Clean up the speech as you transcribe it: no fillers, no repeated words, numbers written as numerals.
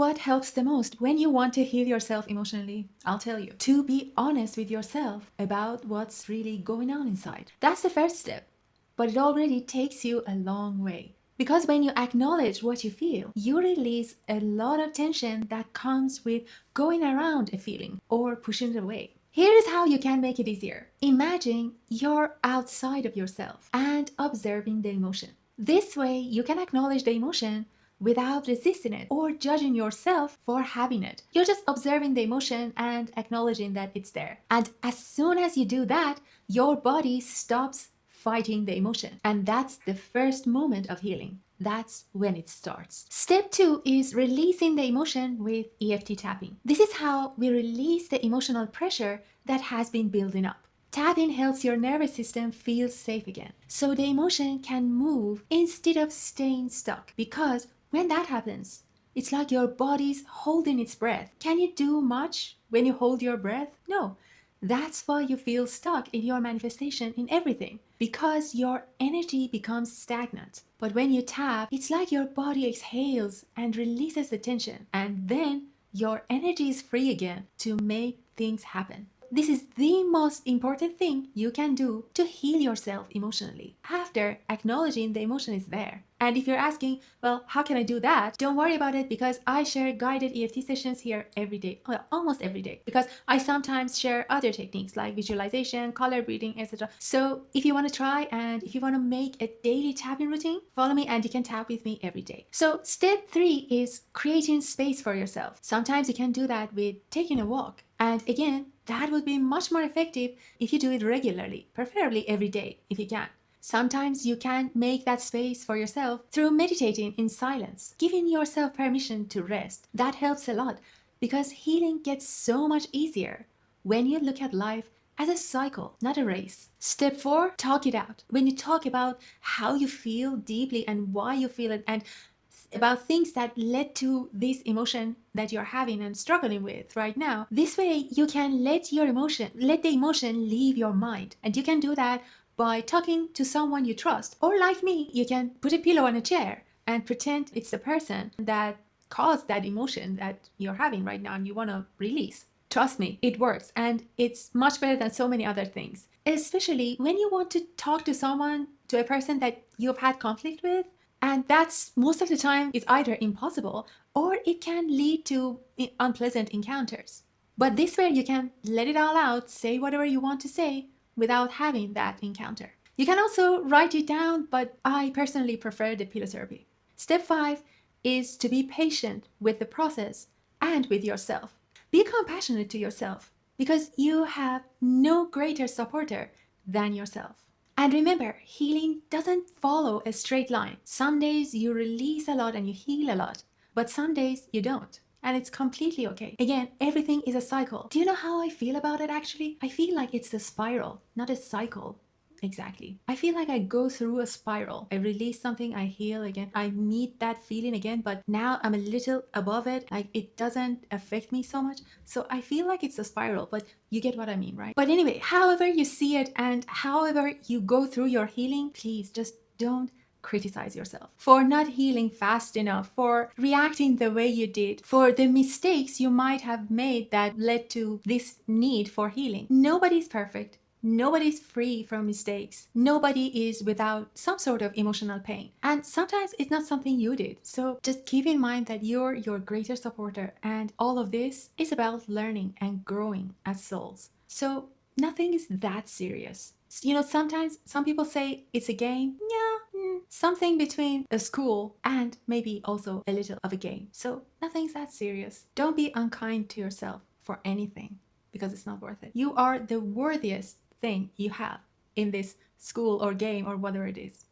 what helps the most when you want to heal yourself emotionally? I'll tell you. To be honest with yourself about what's really going on inside. That's the first step, but it already takes you a long way. Because when you acknowledge what you feel, you release a lot of tension that comes with going around a feeling or pushing it away. Here is how you can make it easier. Imagine you're outside of yourself and observing the emotion. This way, you can acknowledge the emotion without resisting it or judging yourself for having it. You're just observing the emotion and acknowledging that it's there. And as soon as you do that, your body stops fighting the emotion. And that's the first moment of healing. That's when it starts. Step 2 is releasing the emotion with EFT tapping. This is how we release the emotional pressure that has been building up. Tapping helps your nervous system feel safe again, so the emotion can move instead of staying stuck. Because when that happens, it's like your body's holding its breath. Can you do much when you hold your breath? No. That's why you feel stuck in your manifestation in everything, because your energy becomes stagnant. But when you tap, it's like your body exhales and releases the tension, and then your energy is free again to make things happen. This is the most important thing you can do to heal yourself emotionally after acknowledging the emotion is there. And if you're asking, well, how can I do that? Don't worry about it, because I share guided EFT sessions here every day, well, almost every day, because I sometimes share other techniques like visualization, color breathing, etc. So if you want to try and if you want to make a daily tapping routine, follow me and you can tap with me every day. So step 3 is creating space for yourself. Sometimes you can do that with taking a walk. And again, that would be much more effective if you do it regularly, preferably every day if you can. Sometimes you can make that space for yourself through meditating in silence, giving yourself permission to rest. That helps a lot, because healing gets so much easier when you look at life as a cycle, not a race. Step 4, talk it out. When you talk about how you feel deeply and why you feel it, and about things that led to this emotion that you're having and struggling with right now. This way you can let the emotion leave your mind. And you can do that by talking to someone you trust. Or like me, you can put a pillow on a chair and pretend it's the person that caused that emotion that you're having right now and you want to release. Trust me, it works, and it's much better than so many other things. Especially when you want to talk to someone, to a person that you've had conflict with, and that's most of the time is either impossible or it can lead to unpleasant encounters. But this way you can let it all out, say whatever you want to say without having that encounter. You can also write it down, but I personally prefer the pillow therapy. Step 5 is to be patient with the process and with yourself. Be compassionate to yourself, because you have no greater supporter than yourself. And remember, healing doesn't follow a straight line. Some days you release a lot and you heal a lot, but some days you don't. And it's completely okay. Again, everything is a cycle. Do you know how I feel about it actually? I feel like it's a spiral, not a cycle. Exactly. I feel like I go through a spiral. I release something, I heal again. I meet that feeling again, but now I'm a little above it. Like it doesn't affect me so much. So I feel like it's a spiral, but you get what I mean, right? But anyway, however you see it and however you go through your healing, please just don't criticize yourself for not healing fast enough, for reacting the way you did, for the mistakes you might have made that led to this need for healing. Nobody's perfect. Nobody's free from mistakes. Nobody is without some sort of emotional pain. And sometimes it's not something you did. So just keep in mind that you're your greater supporter, and all of this is about learning and growing as souls. So nothing is that serious. You know, sometimes some people say it's a game. Yeah, something between a school and maybe also a little of a game. So nothing's that serious. Don't be unkind to yourself for anything, because it's not worth it. You are the worthiest thing you have in this school or game or whatever it is.